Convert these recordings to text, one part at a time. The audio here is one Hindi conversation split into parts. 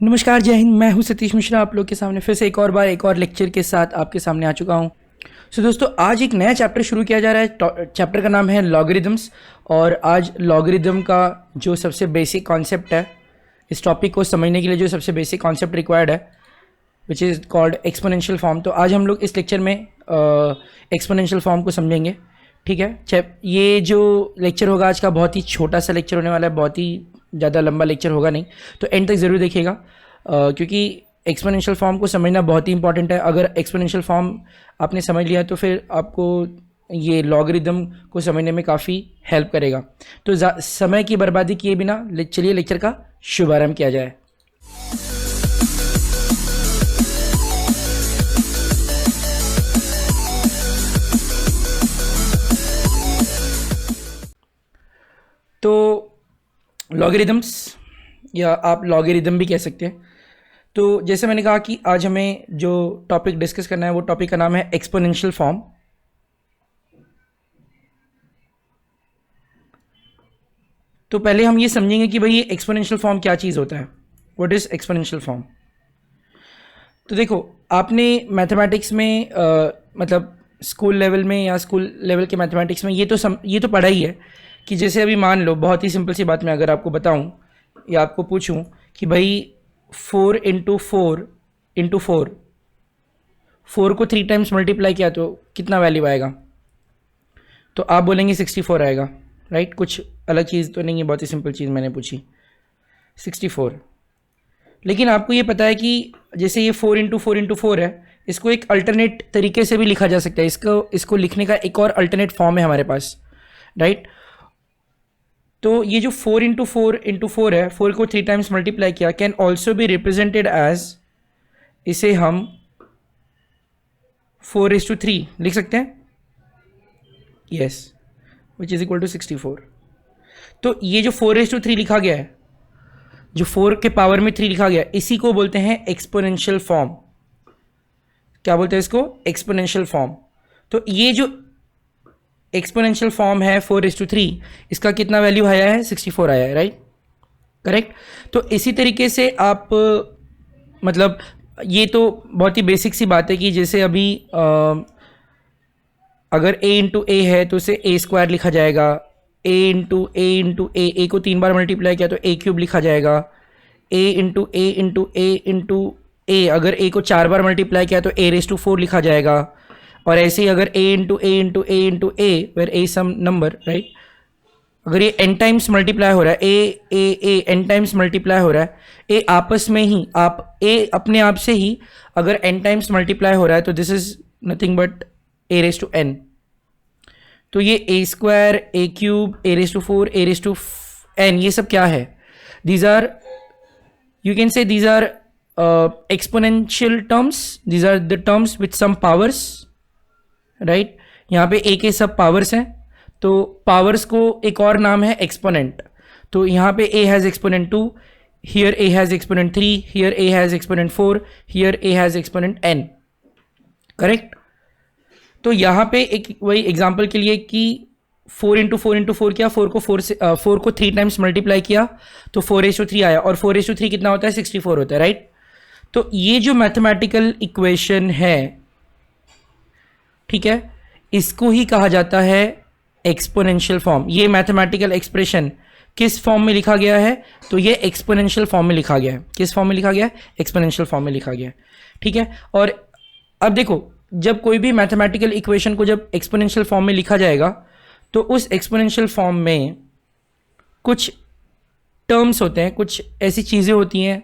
नमस्कार, जय हिंद। मैं हूं सतीश मिश्रा, आप लोग के सामने फिर से एक और बार एक और लेक्चर के साथ आपके सामने आ चुका हूं। सो दोस्तों, आज एक नया चैप्टर शुरू किया जा रहा है। चैप्टर का नाम है लॉगरिदम्स। और आज लॉगरिदम का जो सबसे बेसिक कॉन्सेप्ट है, इस टॉपिक को समझने के लिए जो सबसे बेसिक कॉन्सेप्ट रिक्वायर्ड है, which is called exponential form. तो आज हम लोग इस लेक्चर में एक्सपोनेंशियल फॉर्म को समझेंगे। ठीक है, ये जो लेक्चर होगा आज का बहुत ही छोटा सा लेक्चर होने वाला है, बहुत ही ज़्यादा लंबा लेक्चर होगा नहीं, तो एंड तक ज़रूर देखिएगा क्योंकि एक्सपोनेंशियल फॉर्म को समझना बहुत ही इंपॉर्टेंट है। अगर एक्सपोनेंशियल फॉर्म आपने समझ लिया तो फिर आपको ये लॉगरिदम को समझने में काफ़ी हेल्प करेगा। तो समय की बर्बादी किए बिना चलिए लेक्चर का शुभारंभ किया जाए। तो लॉगरिदम्स या आप लॉगरिदम भी कह सकते हैं। तो जैसे मैंने कहा कि आज हमें जो टॉपिक डिस्कस करना है वो टॉपिक का नाम है एक्सपोनेंशियल फॉर्म। तो पहले हम ये समझेंगे कि भाई ये एक्सपोनेंशियल फॉर्म क्या चीज़ होता है। What is exponential form? तो देखो, आपने मैथमेटिक्स में मतलब स्कूल लेवल में या स्कूल लेवल के मैथमेटिक्स में ये तो पढ़ा ही है कि जैसे अभी मान लो, बहुत ही सिंपल सी बात मैं अगर आपको बताऊं या आपको पूछूं कि भाई 4 इंटू 4 इंटू 4 को 3 टाइम्स मल्टीप्लाई किया तो कितना वैल्यू आएगा? तो आप बोलेंगे 64 आएगा, राइट। कुछ अलग चीज़ तो नहीं है, बहुत ही सिंपल चीज़ मैंने पूछी, 64। लेकिन आपको ये पता है कि जैसे ये 4 इंटू 4 है, इसको एक अल्टरनेट तरीके से भी लिखा जा सकता है। इसको लिखने का एक और अल्टरनेट फॉर्म है हमारे पास, राइट। तो ये जो 4 इंटू 4 है, 4 को 3 टाइम्स मल्टीप्लाई किया, can also be represented as, इसे हम 4:3 लिख सकते हैं, yes, which is equal to 64। तो ये जो 4:3 लिखा गया है, जो 4 के पावर में 3 लिखा गया है, इसी को बोलते हैं एक्सपोनेंशियल फॉर्म। क्या बोलते हैं इसको? Exponential form. तो ये जो एक्सपोनेंशियल फॉर्म है 4:3, इसका कितना वैल्यू आया है? 64 आया है, राइट, करेक्ट। तो इसी तरीके से आप मतलब ये तो बहुत ही बेसिक सी बात है कि जैसे अभी अगर a इंटू ए है तो उसे a² लिखा जाएगा। a इंटू ए को 3 बार मल्टीप्लाई किया तो a³ लिखा जाएगा। a इंटू ए अगर a को 4 बार मल्टीप्लाई किया तो a⁴ लिखा जाएगा। और ऐसे ही अगर a into a where a some number, right, अगर ये n टाइम्स मल्टीप्लाई हो रहा है, a n टाइम्स मल्टीप्लाई हो रहा है, a आपस में ही a अपने आप से ही अगर n टाइम्स मल्टीप्लाई हो रहा है तो this is nothing but a⁴n। तो ये a², a³ a⁴n, ये सब क्या है? These are, you can say these are exponential terms, these are the terms with some powers, right. यहाँ पे a के सब पावर्स हैं, तो पावर्स को एक और नाम है एक्सपोनेंट। तो यहाँ पे a has exponent 2, here a has exponent 3, here a has exponent 4, here a has exponent n, correct. तो यहाँ पे एक वही एग्जांपल के लिए कि 4 इंटू 4 किया, 4 को 3 टाइम्स मल्टीप्लाई किया तो 4:3 आया, और 4:3 कितना होता है? 64 होता है, राइट। तो ये जो मैथमेटिकल इक्वेशन है, ठीक है, इसको ही कहा जाता है एक्सपोनेंशियल फॉर्म। ये मैथमेटिकल एक्सप्रेशन किस फॉर्म में लिखा गया है? तो ये एक्सपोनेंशियल फॉर्म में लिखा गया है। किस फॉर्म में लिखा गया है? एक्सपोनेंशियल फॉर्म में लिखा गया है, ठीक है। और अब देखो, जब कोई भी मैथमेटिकल इक्वेशन को जब एक्सपोनेंशियल फॉर्म में लिखा जाएगा तो उस एक्सपोनेंशियल फॉर्म में कुछ टर्म्स होते हैं, कुछ ऐसी चीज़ें होती हैं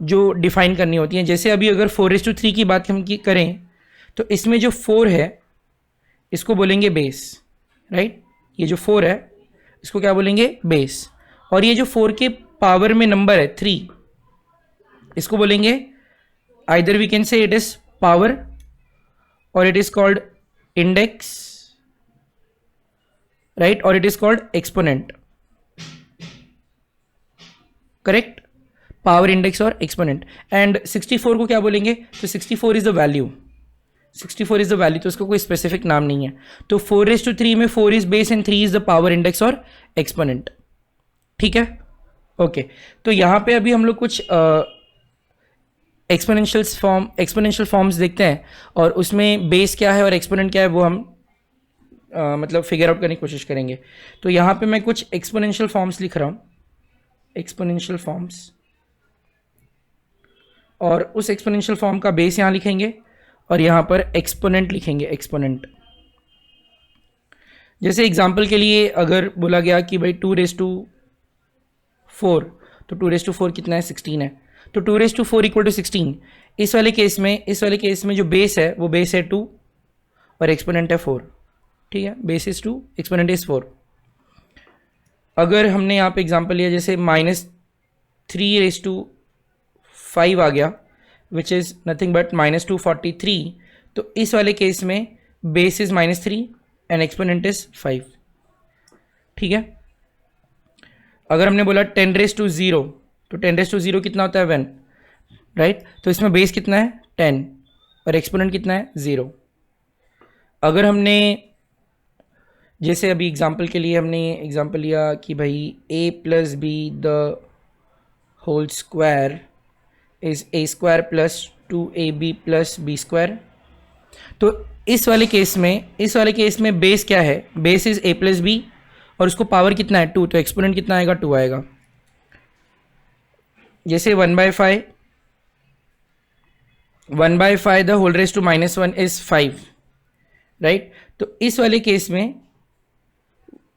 जो डिफाइन करनी होती हैं। जैसे अभी अगर 4:3 की बात हम करें तो इसमें जो 4 है इसको बोलेंगे बेस, राइट। ये जो 4 है इसको क्या बोलेंगे? बेस। और ये जो 4 के पावर में नंबर है 3, इसको बोलेंगे, either we can say it is power और it is called index, right, और it is called exponent, correct. Power, index और एक्सपोनेंट। एंड 64 को क्या बोलेंगे? तो 64 is the value, 64 is the value, तो उसका कोई स्पेसिफिक नाम नहीं है। तो 4:3 में 4 is base and 3 is the power, index और एक्सपोनेंट, ठीक है, ओके तो यहाँ पे अभी हम लोग कुछ एक्सपोनेंशियल फॉर्म्स देखते हैं और उसमें बेस क्या है और एक्सपोनेंट क्या है वो हम मतलब फिगर आउट करने की कोशिश करेंगे। तो यहाँ पे मैं कुछ एक्सपोनेंशियल फॉर्म्स लिख रहा हूँ, एक्सपोनेंशियल फॉर्म्स, और उस एक्सपोनेंशियल फॉर्म का बेस यहाँ लिखेंगे और यहाँ पर एक्सपोनेंट लिखेंगे, एक्सपोनेंट। जैसे एग्जांपल के लिए अगर बोला गया कि भाई 2⁴, तो 2⁴ कितना है, 16 है, तो 2⁴ इक्वल टू 16। इस वाले केस में जो बेस है वो बेस है 2 और एक्सपोनेंट है 4, ठीक है, बेस इज 2, एक्सपोनेंट इज 4। अगर हमने यहाँ पे एग्जांपल लिया जैसे -3⁵ आ गया विच इज़ नथिंग बट -243, तो इस वाले केस में base is -3 and exponent is 5, ठीक है। अगर हमने बोला 10⁻�0, तो 10⁻�0 कितना होता है 1, राइट। तो इसमें बेस कितना है 10 और एक्सपोनेंट कितना है 0। अगर हमने जैसे अभी एग्जांपल के लिए हमने एग्जांपल लिया कि भाई a + b the whole square is a² + 2ab + b²। तो इस वाले केस में बेस क्या है, बेस इज a + b और उसको पावर कितना है 2, तो एक्सपोनेंट कितना आएगा 2 आएगा। जैसे 1/5 the whole raise to -1 is 5, right. तो इस वाले केस में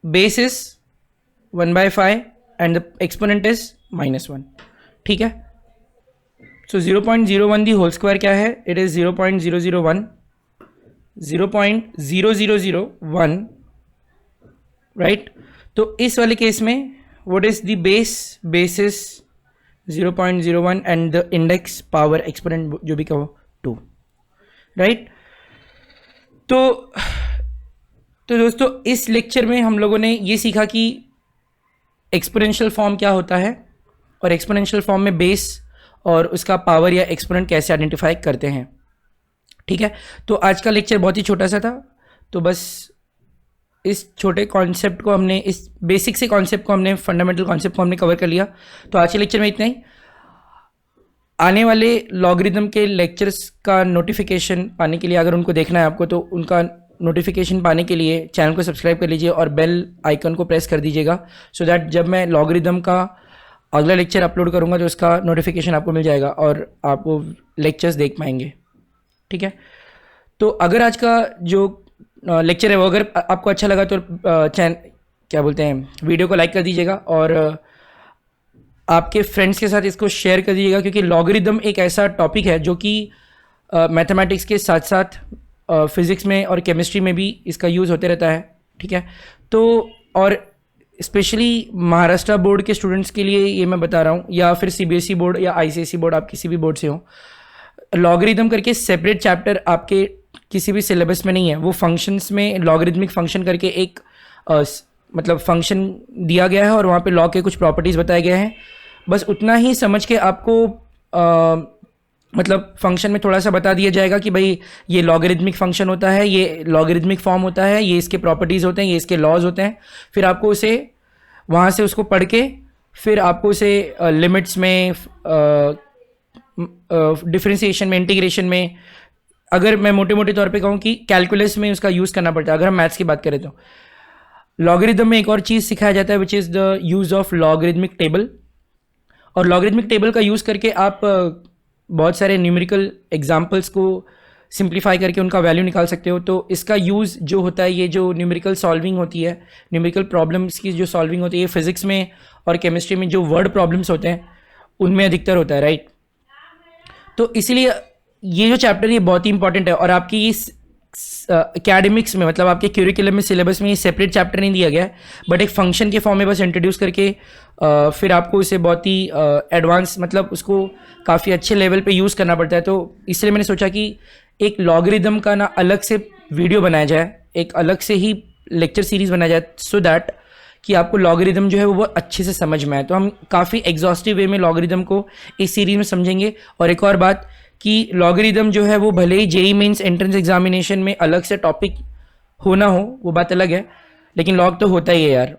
base is 1/5 and the exponent is -1, ठीक है। सो 0.01 दी होल स्क्वायर क्या है, इट इज 0.001, 0.0001, राइट। तो इस वाले केस में what is the base, base is 0.01 and the index power exponent जो भी कहो 2, राइट। तो दोस्तों इस लेक्चर में हम लोगों ने ये सीखा कि एक्सपोनेंशियल फॉर्म क्या होता है और एक्सपोनेंशियल फॉर्म में बेस और उसका पावर या एक्सपोनेंट कैसे आइडेंटिफाई करते हैं, ठीक है। तो आज का लेक्चर बहुत ही छोटा सा था, तो बस इस छोटे कॉन्सेप्ट को हमने, इस बेसिक से कॉन्सेप्ट को हमने, फंडामेंटल कॉन्सेप्ट को हमने कवर कर लिया। तो आज के लेक्चर में इतना ही। आने वाले लॉगरिदम के लेक्चर्स का नोटिफिकेशन पाने के लिए, अगर उनको देखना है आपको, तो उनका नोटिफिकेशन पाने के लिए चैनल को सब्सक्राइब कर लीजिए और बेल आइकन को प्रेस कर दीजिएगा, सो दैट जब मैं लॉगरिदम का अगला लेक्चर अपलोड करूँगा तो उसका नोटिफिकेशन आपको मिल जाएगा और आप वो लेक्चर्स देख पाएंगे, ठीक है। तो अगर आज का जो लेक्चर है वो अगर आपको अच्छा लगा तो वीडियो को लाइक कर दीजिएगा और आपके फ्रेंड्स के साथ इसको शेयर कर दीजिएगा, क्योंकि लॉगरिदम एक ऐसा टॉपिक है जो कि मैथमेटिक्स के साथ साथ फिज़िक्स में और केमिस्ट्री में भी इसका यूज़ होते रहता है, ठीक है। तो और स्पेशली महाराष्ट्र बोर्ड के स्टूडेंट्स के लिए ये मैं बता रहा हूँ, या फिर CBSE बोर्ड या ICSE बोर्ड, आप किसी भी बोर्ड से हो, लॉगरिदम करके सेपरेट चैप्टर आपके किसी भी सिलेबस में नहीं है। वो फंक्शंस में लॉगरिदमिक फंक्शन करके एक मतलब फंक्शन दिया गया है और वहाँ पे लॉग के कुछ प्रॉपर्टीज़ बताए गए हैं। बस उतना ही समझ के आपको मतलब फंक्शन में थोड़ा सा बता दिया जाएगा कि भाई ये लॉगरिदमिक फंक्शन होता है, ये लॉगरिदमिक फॉर्म होता है, ये इसके प्रॉपर्टीज़ होते हैं, ये इसके लॉज होते हैं। फिर आपको उसे वहाँ से उसको पढ़ के फिर आपको उसे लिमिट्स में, डिफरेंशिएशन में, इंटीग्रेशन में, अगर मैं मोटे मोटे तौर पे कहूँ कि कैलकुलस में उसका यूज़ करना पड़ता है। अगर हम मैथ्स की बात करें तो लॉगरिदम में एक और चीज़ सिखाया जाता है which is the use of logarithmic table. और लॉगरिदमिक टेबल का यूज़ करके आप बहुत सारे न्यूमेरिकल एग्जाम्पल्स को सिंप्लीफाई करके उनका वैल्यू निकाल सकते हो। तो इसका यूज़ जो होता है, ये जो न्यूमेरिकल सॉल्विंग होती है, न्यूमेरिकल प्रॉब्लम्स की जो सॉल्विंग होती है, फिज़िक्स में और केमिस्ट्री में जो वर्ड प्रॉब्लम्स होते हैं उनमें अधिकतर होता है, राइट। तो इसीलिए ये जो चैप्टर ये बहुत ही इंपॉर्टेंट है और आपकी इस एकेडमिक्स में, मतलब आपके क्यूरिकुलम में, सिलेबस में ये सेपरेट चैप्टर नहीं दिया गया है, बट एक फंक्शन के फॉर्म में बस इंट्रोड्यूस करके फिर आपको इसे बहुत ही एडवांस, मतलब उसको काफ़ी अच्छे लेवल पे यूज़ करना पड़ता है। तो इसलिए मैंने सोचा कि एक लॉगरिदम का ना अलग से वीडियो बनाया जाए, एक अलग से ही लेक्चर सीरीज़ बनाया जाए, सो दैट कि आपको लॉगरिदम जो है वो अच्छे से समझ में आए। तो हम काफ़ी एग्जॉस्टिव वे में लॉगरिदम को इस सीरीज़ में समझेंगे। और एक और बात कि लॉगरिदम जो है वो भले ही JEE मेंस एंट्रेंस एग्जामिनेशन में अलग से टॉपिक हो ना हो, वो बात अलग है, लेकिन लॉग तो होता ही है यार।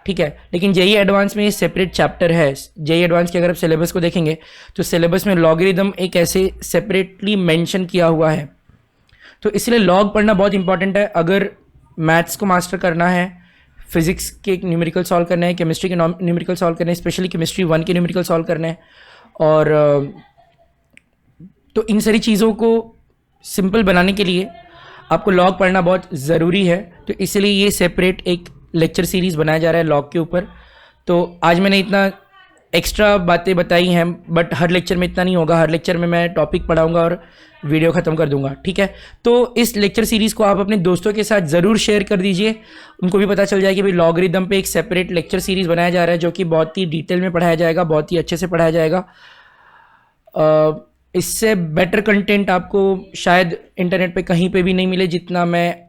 ठीक है। लेकिन जेई एडवांस में ये सेपरेट चैप्टर है। जेई एडवांस के अगर आप सिलेबस को देखेंगे तो सिलेबस में लॉगरिदम एक ऐसे सेपरेटली मेंशन किया हुआ है, तो इसलिए लॉग पढ़ना बहुत इंपॉर्टेंट है। अगर मैथ्स को मास्टर करना है, फिजिक्स के न्यूमेरिकल सॉल्व करना है, केमिस्ट्री के न्यूमेरिकल सॉल्व करना है, स्पेशली केमिस्ट्री 1 के न्यूमेरिकल सॉल्व करना है, और तो इन सारी चीज़ों को सिंपल बनाने के लिए आपको लॉग पढ़ना बहुत ज़रूरी है। तो इसलिए ये सेपरेट एक लेक्चर सीरीज़ बनाया जा रहा है लॉग के ऊपर। तो आज मैंने इतना एक्स्ट्रा बातें बताई हैं, बट हर लेक्चर में इतना नहीं होगा। हर लेक्चर में मैं टॉपिक पढ़ाऊंगा और वीडियो ख़त्म कर दूंगा, ठीक है। तो इस लेक्चर सीरीज़ को आप अपने दोस्तों के साथ ज़रूर शेयर कर दीजिए, उनको भी पता चल जाए कि भाई लॉगरिदम पे एक सेपरेट लेक्चर सीरीज़ बनाया जा रहा है, जो कि बहुत ही डिटेल में पढ़ाया जाएगा, बहुत ही अच्छे से पढ़ाया जाएगा। इससे बेटर कंटेंट आपको शायद इंटरनेट पे कहीं पे भी नहीं मिले, जितना मैं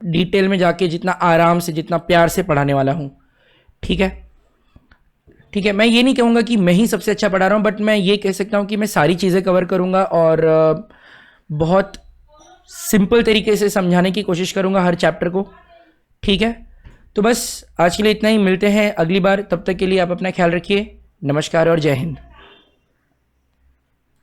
डिटेल में जाके, जितना आराम से, जितना प्यार से पढ़ाने वाला हूँ, ठीक है। ठीक है, मैं ये नहीं कहूँगा कि मैं ही सबसे अच्छा पढ़ा रहा हूँ, बट मैं ये कह सकता हूँ कि मैं सारी चीज़ें कवर करूँगा और बहुत सिंपल तरीके से समझाने की कोशिश करूँगा हर चैप्टर को, ठीक है। तो बस आज के लिए इतना ही, मिलते हैं अगली बार। तब तक के लिए आप अपना ख्याल रखिए। नमस्कार और जय हिंद।